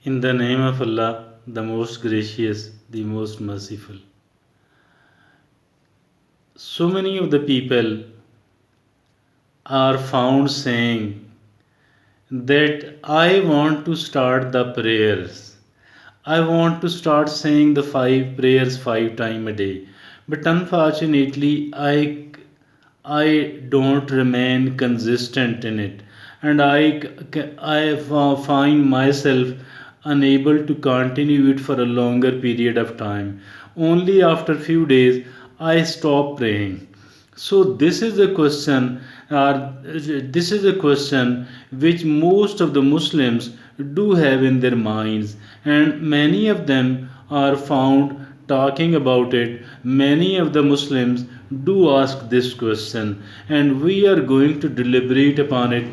In the name of Allah, the most gracious, the most merciful. So many of the people are found saying that I want to start the prayers. I want to start saying the five prayers 5 times a day. But unfortunately, I don't remain consistent in it, and find myself unable to continue it for a longer period of time. Only after few days I stop praying. So this is a question which most of the Muslims do have in their minds, and many of them are found talking about it. Many of the Muslims do ask this question, and we are going to deliberate upon it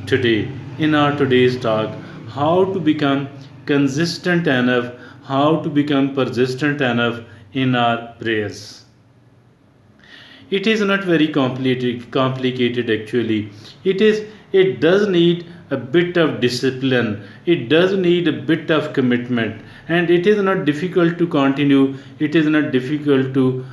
today in our today's talk. How to become consistent enough, how to become persistent enough in our prayers. It is not very complicated actually. It does need a bit of discipline, it does need a bit of commitment, and it is not difficult to continue. It is not difficult to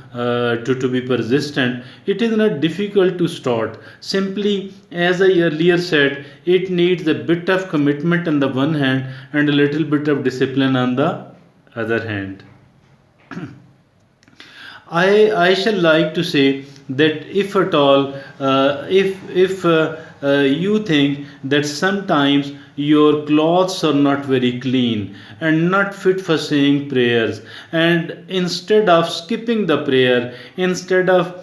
be persistent. It is not difficult to start. Simply, as I earlier said, it needs a bit of commitment on the one hand and a little bit of discipline on the other hand. I shall like to say that if at all, if you think that sometimes your clothes are not very clean and not fit for saying prayers, and instead of skipping the prayer, instead of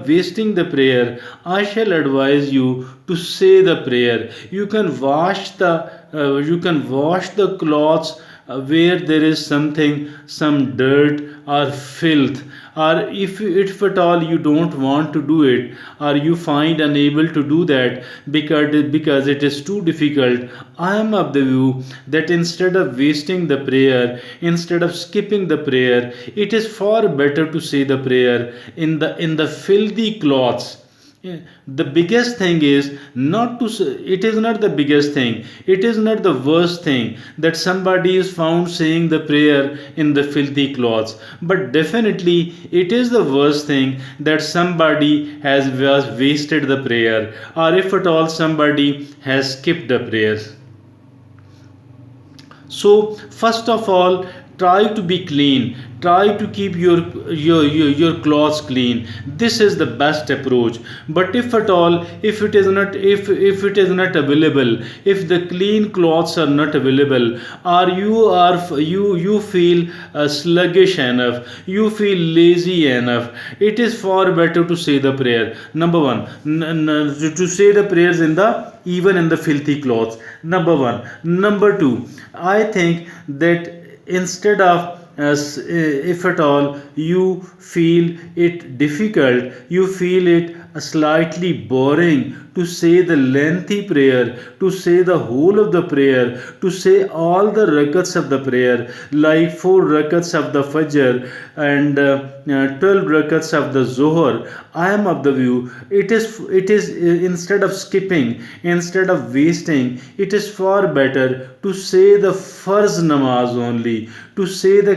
wasting the prayer, I shall advise you to say the prayer. You can wash the clothes where there is something, some dirt or filth, or if at all you don't want to do it, or you find unable to do that because it is too difficult, I am of the view that instead of wasting the prayer, instead of skipping the prayer, it is far better to say the prayer in the filthy clothes. Yeah. The biggest thing is not to it is not the biggest thing, it is not the worst thing that somebody is found saying the prayer in the filthy clothes, but definitely it is the worst thing that somebody has wasted the prayer, or if at all somebody has skipped the prayers. So first of all, try to be clean, try to keep your clothes clean. This is the best approach. But if at all, if it is not available, if the clean clothes are not available, or you feel sluggish enough, you feel lazy enough, it is far better to say the prayer. Number one, to say the prayers in the even in the filthy clothes. Number one. Number two, I think that instead of if at all you feel it difficult, you feel it slightly boring to say the lengthy prayer, to say the whole of the prayer, to say all the rakats of the prayer, like 4 rakats of the Fajr and 12 rakats of the Zohar. I am of the view it is instead of skipping, instead of wasting, it is far better to say the farz namaz only, to say the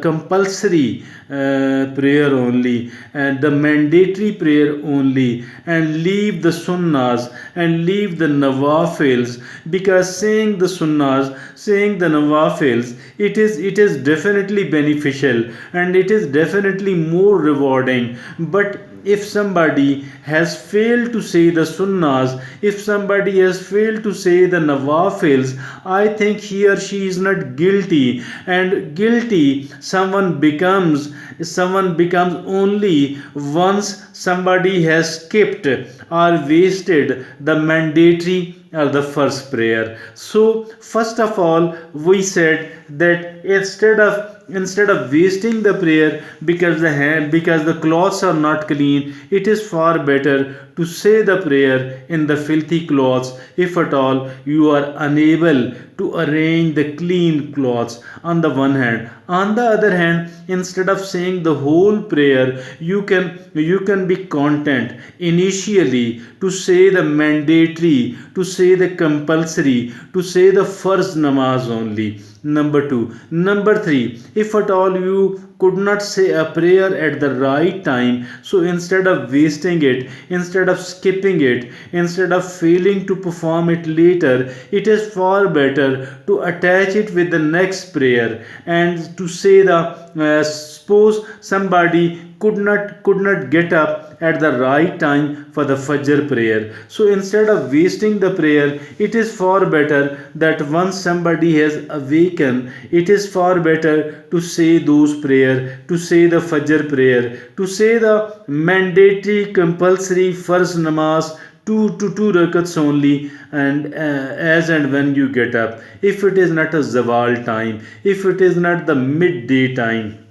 compulsory prayer only, and the mandatory prayer only, and leave the sunnahs and leave the nawafils, because saying the sunnahs, saying the nawafils, it is definitely beneficial, and it is definitely more rewarding. But if somebody has failed to say the sunnahs, if somebody has failed to say the nawafils, I think he or she is not guilty. And guilty someone becomes only once somebody has skipped or wasted the mandatory or the first prayer. So first of all, we said that instead of wasting the prayer because the clothes are not clean, it is far better to say the prayer in the filthy clothes, if at all you are unable to arrange the clean clothes. On the one hand, on the other hand, instead of saying the whole prayer, you can be content initially to say the mandatory, to say the compulsory, to say the first namaz only. Number two. Number three, if at all you could not say a prayer at the right time, so instead of wasting it, instead of skipping it, instead of failing to perform it later, it is far better to attach it with the next prayer and to say the suppose somebody could not get up at the right time for the Fajr prayer. So instead of wasting the prayer, it is far better that once somebody has awakened, it is far better to say those prayer, to say the Fajr prayer, to say the mandatory compulsory first namaz two rakats only, and as and when you get up, if it is not a zawal time, if it is not the midday time.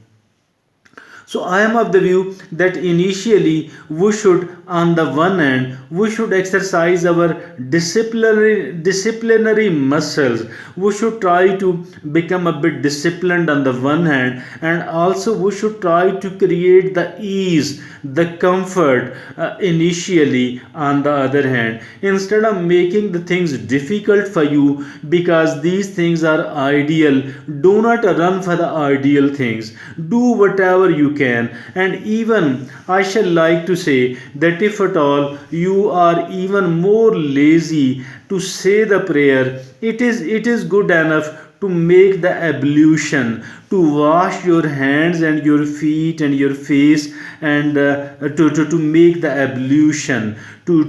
So I am of the view that initially we should, on the one hand, we should exercise our disciplinary muscles. We should try to become a bit disciplined on the one hand, and also we should try to create the ease, the comfort initially on the other hand, instead of making the things difficult for you because these things are ideal. Do not run for the ideal things. Do whatever you can. And even I shall like to say that if at all you are even more lazy to say the prayer, it is good enough to make the ablution, to wash your hands and your feet and your face, and to make the ablution, to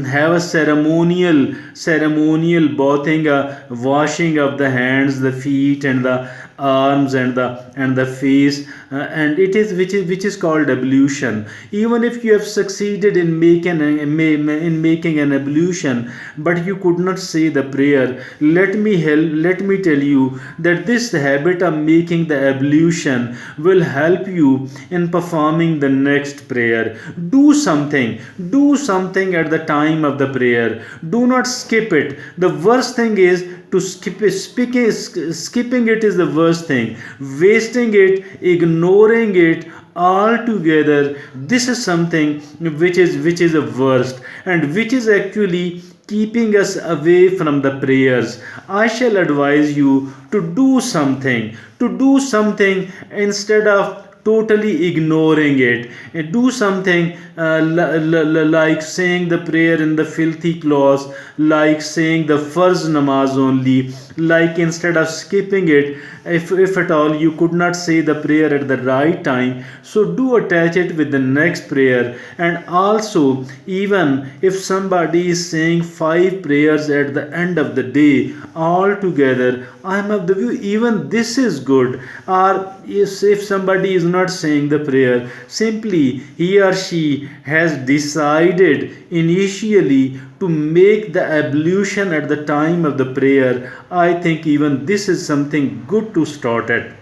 have a ceremonial bathing, washing of the hands, the feet, and the arms, and the face, and it is which is called ablution. Even if you have succeeded in making an ablution, but you could not say the prayer, let me tell you that this habit of making the ablution will help you in performing the next prayer. Do something at the time of the prayer. Do not skip it. The worst thing is to skip it. Skipping it is the worst thing. Wasting it, ignoring it altogether, this is something which is the worst, and which is actually keeping us away from the prayers. I shall advise you to do something instead of totally ignoring it. Do something like saying the prayer in the filthy clothes, like saying the first namaz only, like instead of skipping it, if at all you could not say the prayer at the right time, so do attach it with the next prayer. And also, even if somebody is saying 5 prayers at the end of the day all together, I am of the view even this is good. Or if somebody is not saying the prayer, simply he or she has decided initially to make the ablution at the time of the prayer, I think even this is something good to start at.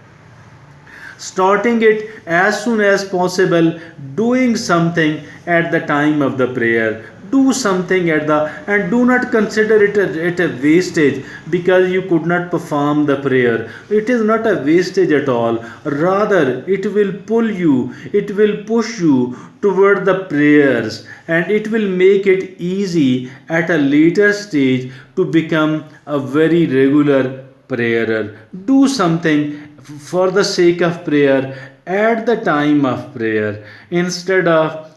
Starting it as soon as possible, doing something at the time of the prayer. Do something and do not consider it a wastage because you could not perform the prayer. It is not a wastage at all. Rather, it will push you toward the prayers, and it will make it easy at a later stage to become a very regular prayer. Do something for the sake of prayer at the time of prayer, instead of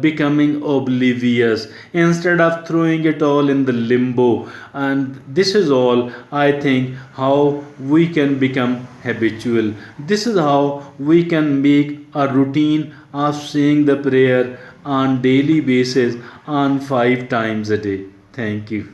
becoming oblivious, instead of throwing it all in the limbo. And this is all, I think, how we can become habitual. This is how we can make a routine of saying the prayer on daily basis on 5 times a day. Thank you.